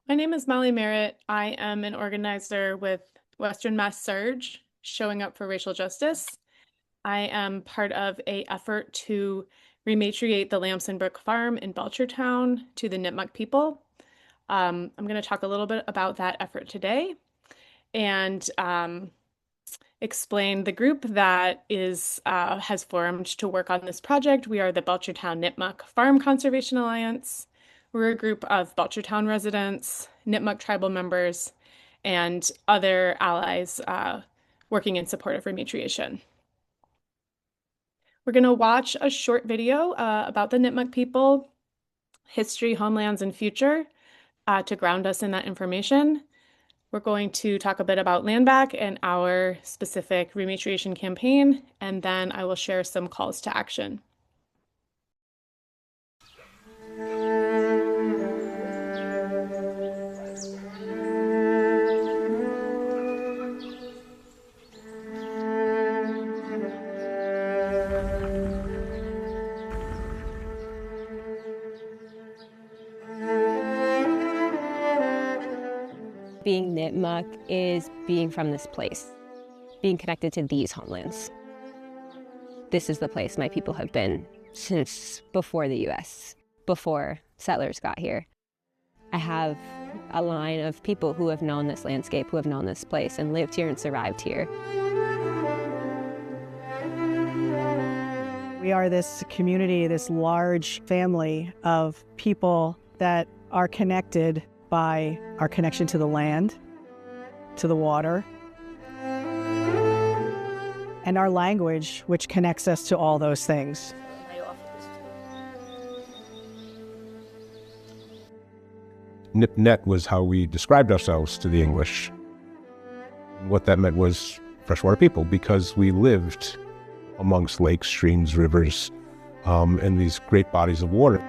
My name is Molly Merritt. I am an organizer with Western Mass Surge, showing up for racial justice. I am part of a effort to rematriate the Lampson Brook Farm in Belchertown to the Nipmuc people. I'm going to talk a little bit about that effort today and explain the group that is has formed to work on this project. We are the Belchertown Nipmuc Farm Conservation Alliance. We're a group of Belchertown residents, Nipmuc tribal members, and other allies working in support of rematriation. We're going to watch a short video about the Nipmuc people, history, homelands, and future to ground us in that information. We're going to talk a bit about land back and our specific rematriation campaign, and then I will share some calls to action. Being Nipmuc is being from this place, being connected to these homelands. This is the place my people have been since before the U.S., before settlers got here. I have a line of people who have known this landscape, who have known this place and lived here and survived here. We are this community, this large family of people that are connected by our connection to the land, to the water, and our language, which connects us to all those things. Nipnet was how we described ourselves to the English. What that meant was freshwater people, because we lived amongst lakes, streams, rivers, and these great bodies of water.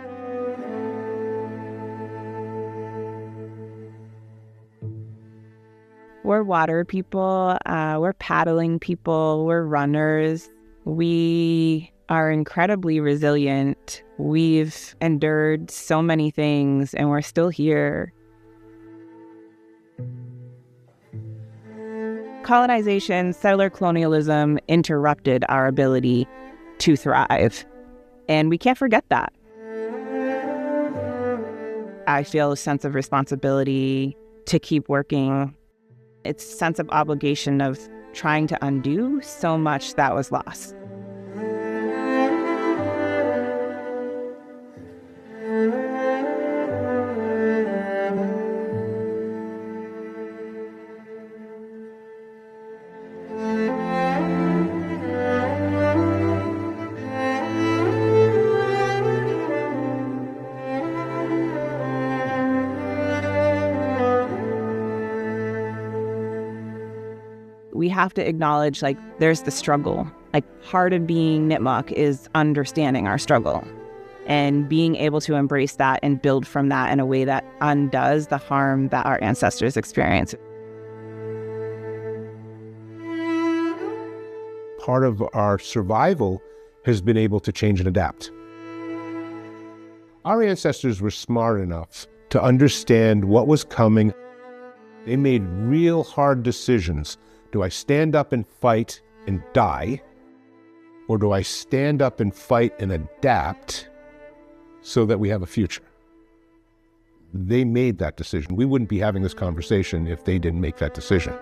We're water people, we're paddling people, we're runners. We are incredibly resilient. We've endured so many things and we're still here. Colonization, settler colonialism interrupted our ability to thrive. And we can't forget that. I feel a sense of responsibility to keep working. It's a sense of obligation of trying to undo so much that was lost. We have to acknowledge, there's the struggle. Part of being Nipmuc is understanding our struggle and being able to embrace that and build from that in a way that undoes the harm that our ancestors experienced. Part of our survival has been able to change and adapt. Our ancestors were smart enough to understand what was coming. They made real hard decisions. Do I stand up and fight and die? Or do I stand up and fight and adapt so that we have a future? They made that decision. We wouldn't be having this conversation if they didn't make that decision.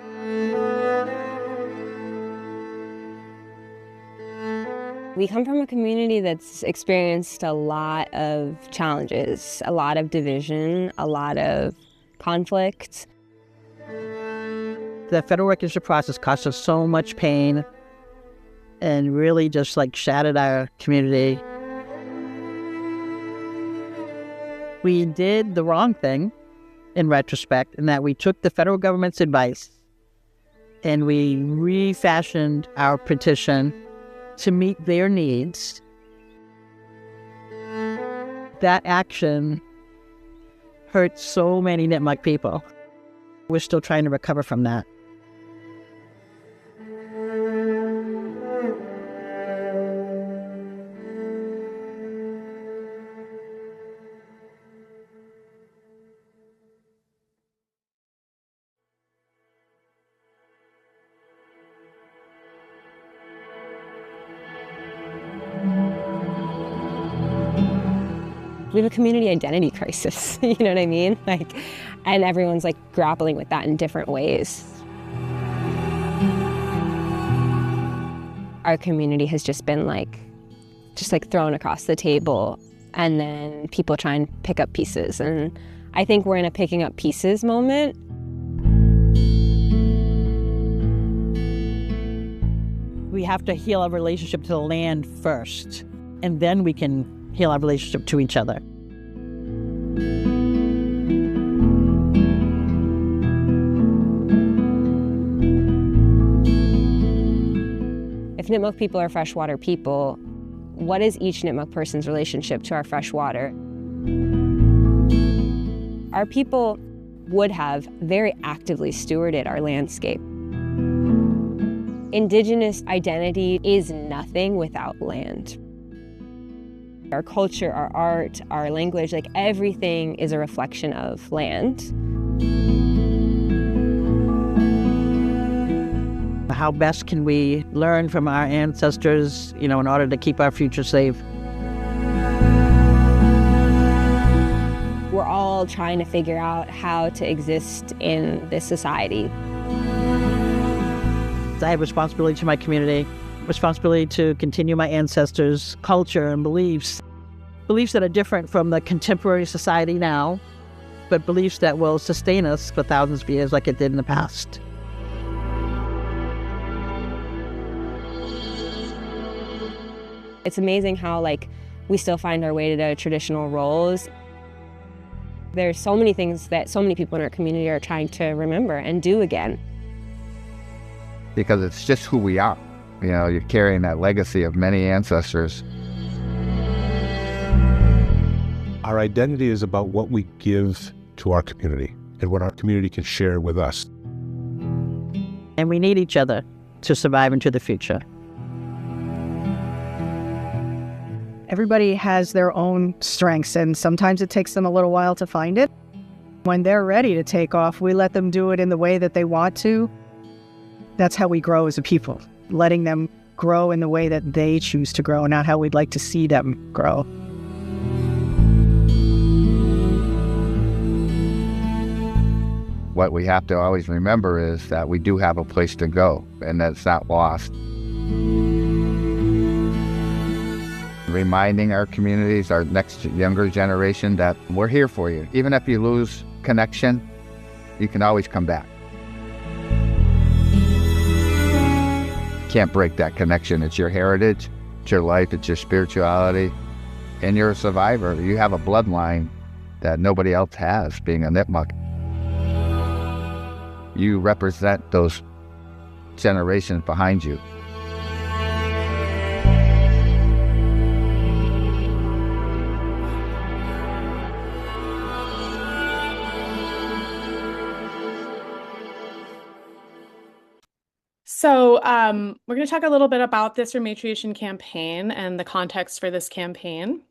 We come from a community that's experienced a lot of challenges, a lot of division, a lot of conflict. The federal recognition process caused us so much pain and really just shattered our community. We did the wrong thing in retrospect, in that we took the federal government's advice and we refashioned our petition to meet their needs. That action hurt so many Nipmuc people. We're still trying to recover from that. we have a community identity crisis, you know what I mean? Like, and everyone's like grappling with that in different ways. Our community has just been like thrown across the table, and then people try and pick up pieces. And I think we're in a picking up pieces moment. We have to heal our relationship to the land first, and then we can heal our relationship to each other. If Nipmuc people are freshwater people, what is each Nipmuc person's relationship to our fresh water? Our people would have very actively stewarded our landscape. Indigenous identity is nothing without land. Our culture, our art, our language, like everything is a reflection of land. How best can we learn from our ancestors, in order to keep our future safe? We're all trying to figure out how to exist in this society. I have responsibility to my community, responsibility to continue my ancestors' culture and beliefs. Beliefs that are different from the contemporary society now, but beliefs that will sustain us for thousands of years like it did in the past. It's amazing how we still find our way to the traditional roles. There's so many things that so many people in our community are trying to remember and do again. Because it's just who we are. You're carrying that legacy of many ancestors. Our identity is about what we give to our community and what our community can share with us. And we need each other to survive into the future. Everybody has their own strengths, and sometimes it takes them a little while to find it. When they're ready to take off, we let them do it in the way that they want to. That's how we grow as a people, letting them grow in the way that they choose to grow, not how we'd like to see them grow. What we have to always remember is that we do have a place to go, and that's not lost. Reminding our communities, our next younger generation, that we're here for you. Even if you lose connection, you can always come back. Can't break that connection. It's your heritage, it's your life, it's your spirituality, and you're a survivor. You have a bloodline that nobody else has, being a Nipmuc. You represent those generations behind you. So we're going to talk a little bit about this rematriation campaign and the context for this campaign.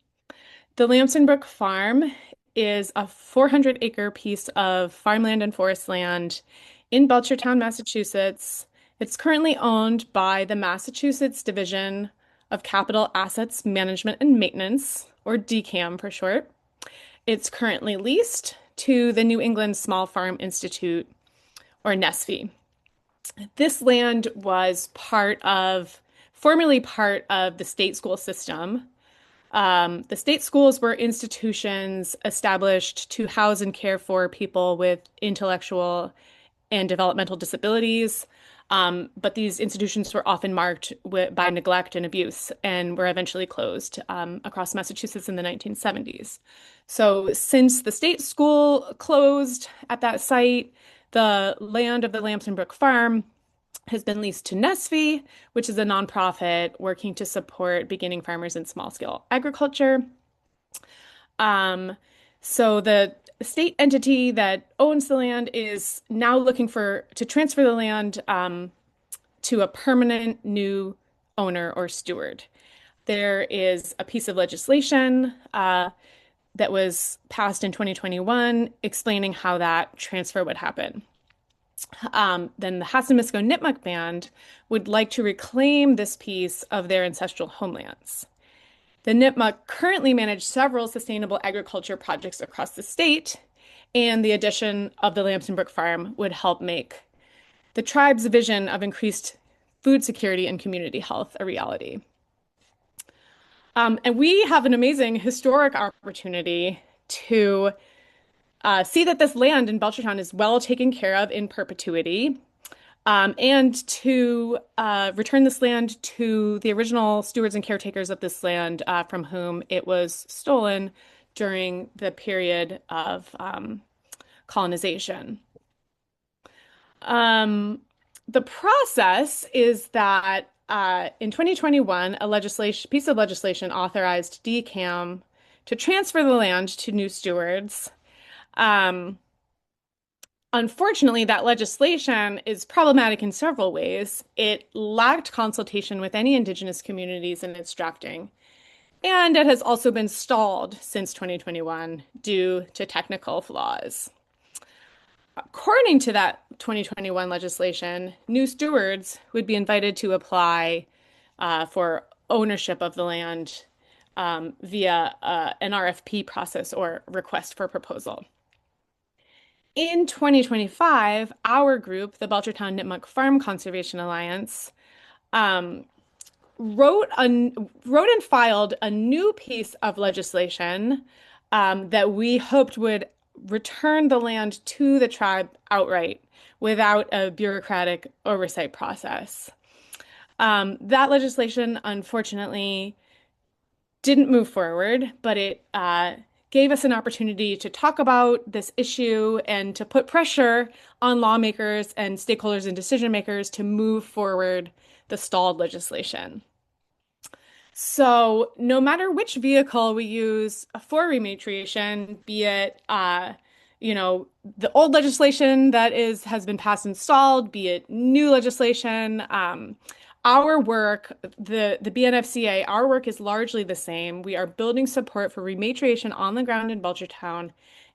The Lampson Brook Farm is a 400-acre piece of farmland and forest land in Belchertown, Massachusetts. It's currently owned by the Massachusetts Division of Capital Assets Management and Maintenance, or DCAM for short. It's currently leased to the New England Small Farm Institute, or NESFI. This land was formerly part of the state school system. The state schools were institutions established to house and care for people with intellectual and developmental disabilities. But these institutions were often marked by neglect and abuse and were eventually closed across Massachusetts in the 1970s. So since the state school closed at that site, the land of the Lampson Brook Farm has been leased to NESFI, which is a nonprofit working to support beginning farmers in small-scale agriculture. So the state entity that owns the land is now looking to transfer the land to a permanent new owner or steward. There is a piece of legislation that was passed in 2021 explaining how that transfer would happen. Then the Hassanisco Nipmuc Band would like to reclaim this piece of their ancestral homelands. The Nipmuc currently manage several sustainable agriculture projects across the state, and the addition of the Lampson Brook Farm would help make the tribe's vision of increased food security and community health a reality. And we have an amazing historic opportunity to see that this land in Belchertown is well taken care of in perpetuity, and to return this land to the original stewards and caretakers of this land from whom it was stolen during the period of colonization. The process is that in 2021, a piece of legislation authorized DCAM to transfer the land to new stewards. Unfortunately, that legislation is problematic in several ways. It lacked consultation with any Indigenous communities in its drafting, and it has also been stalled since 2021 due to technical flaws. According to that 2021 legislation, new stewards would be invited to apply for ownership of the land via an RFP process or request for proposal. In 2025, our group, the Belchertown Nipmuc Farm Conservation Alliance, wrote and filed a new piece of legislation that we hoped would return the land to the tribe outright without a bureaucratic oversight process. That legislation, unfortunately, didn't move forward, but it gave us an opportunity to talk about this issue and to put pressure on lawmakers and stakeholders and decision makers to move forward the stalled legislation. So no matter which vehicle we use for rematriation, be it the old legislation that has been passed and stalled, be it new legislation, our work, the BNFCA, our work is largely the same. We are building support for rematriation on the ground in Belchertown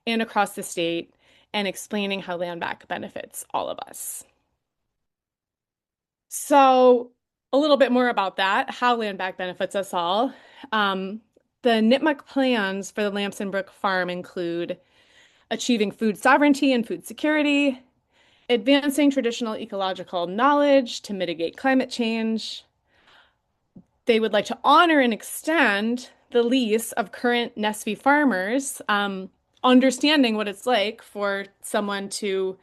and across the state and explaining how land back benefits all of us. So a little bit more about that, how land back benefits us all. The Nipmuc plans for the Lampson Brook Farm include achieving food sovereignty and food security, advancing traditional ecological knowledge to mitigate climate change. They would like to honor and extend the lease of current Nesby farmers, understanding what it's like for someone to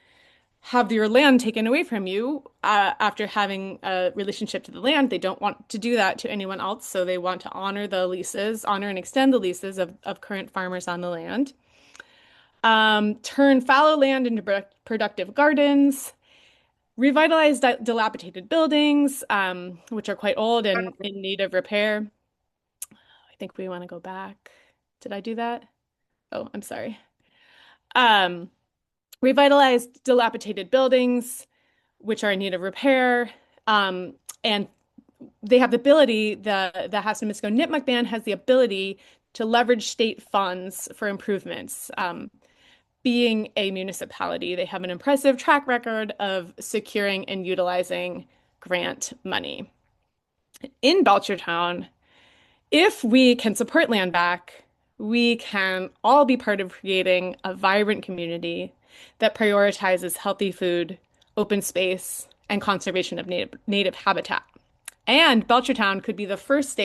have your land taken away from you after having a relationship to the land. They don't want to do that to anyone else, so they want to honor and extend the leases of current farmers on the land. Turn fallow land into productive gardens, revitalize dilapidated buildings, which are quite old and in need of repair. I think we want to go back. Did I do that? Oh, I'm sorry. Revitalize dilapidated buildings, which are in need of repair. And they have the ability, the Hassamisko Nipmuc Band has the ability to leverage state funds for improvements. Being a municipality, they have an impressive track record of securing and utilizing grant money. In Belchertown, if we can support land back, we can all be part of creating a vibrant community that prioritizes healthy food, open space, and conservation of native habitat. And Belchertown could be the first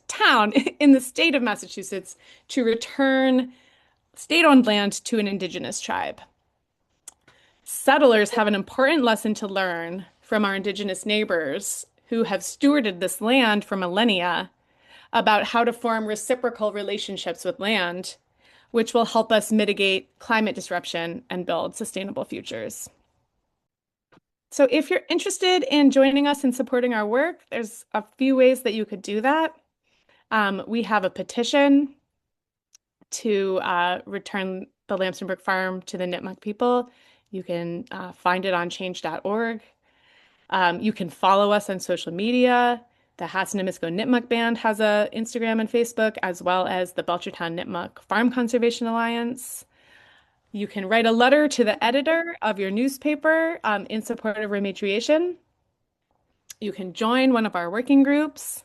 town in the state of Massachusetts to return state-owned land to an Indigenous tribe. Settlers have an important lesson to learn from our Indigenous neighbors who have stewarded this land for millennia about how to form reciprocal relationships with land, which will help us mitigate climate disruption and build sustainable futures. So if you're interested in joining us and supporting our work, there's a few ways that you could do that. We have a petition to return the Lampson Brook Farm to the Nipmuc people. You can find it on change.org. You can follow us on social media. The Hassamisko Nipmuc Band has an Instagram and Facebook, as well as the Belchertown Nipmuc Farm Conservation Alliance. You can write a letter to the editor of your newspaper in support of rematriation. You can join one of our working groups.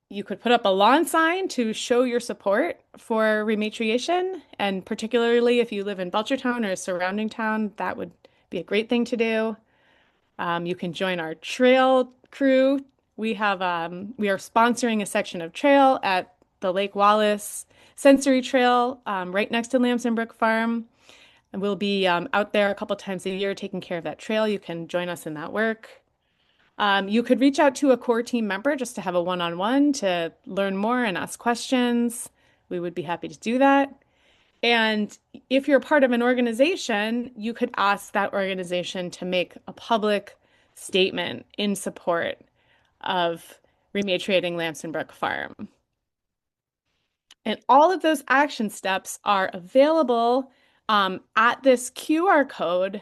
You could put up a lawn sign to show your support for rematriation, and particularly if you live in Belchertown or a surrounding town, that would be a great thing to do. You can join our trail crew. We are sponsoring a section of trail at the Lake Wallace Sensory Trail right next to Lampson Brook Farm. And we'll be out there a couple times a year taking care of that trail. You can join us in that work. You could reach out to a core team member just to have a one-on-one to learn more and ask questions. We would be happy to do that. And if you're part of an organization, you could ask that organization to make a public statement in support of rematriating Lampson Brook Farm. And all of those action steps are available at this QR code.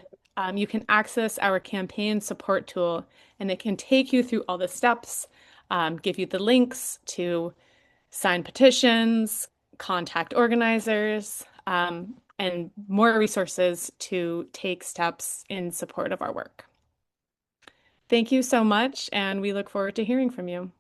You can access our campaign support tool, and it can take you through all the steps, give you the links to sign petitions, contact organizers, and more resources to take steps in support of our work. Thank you so much, and we look forward to hearing from you.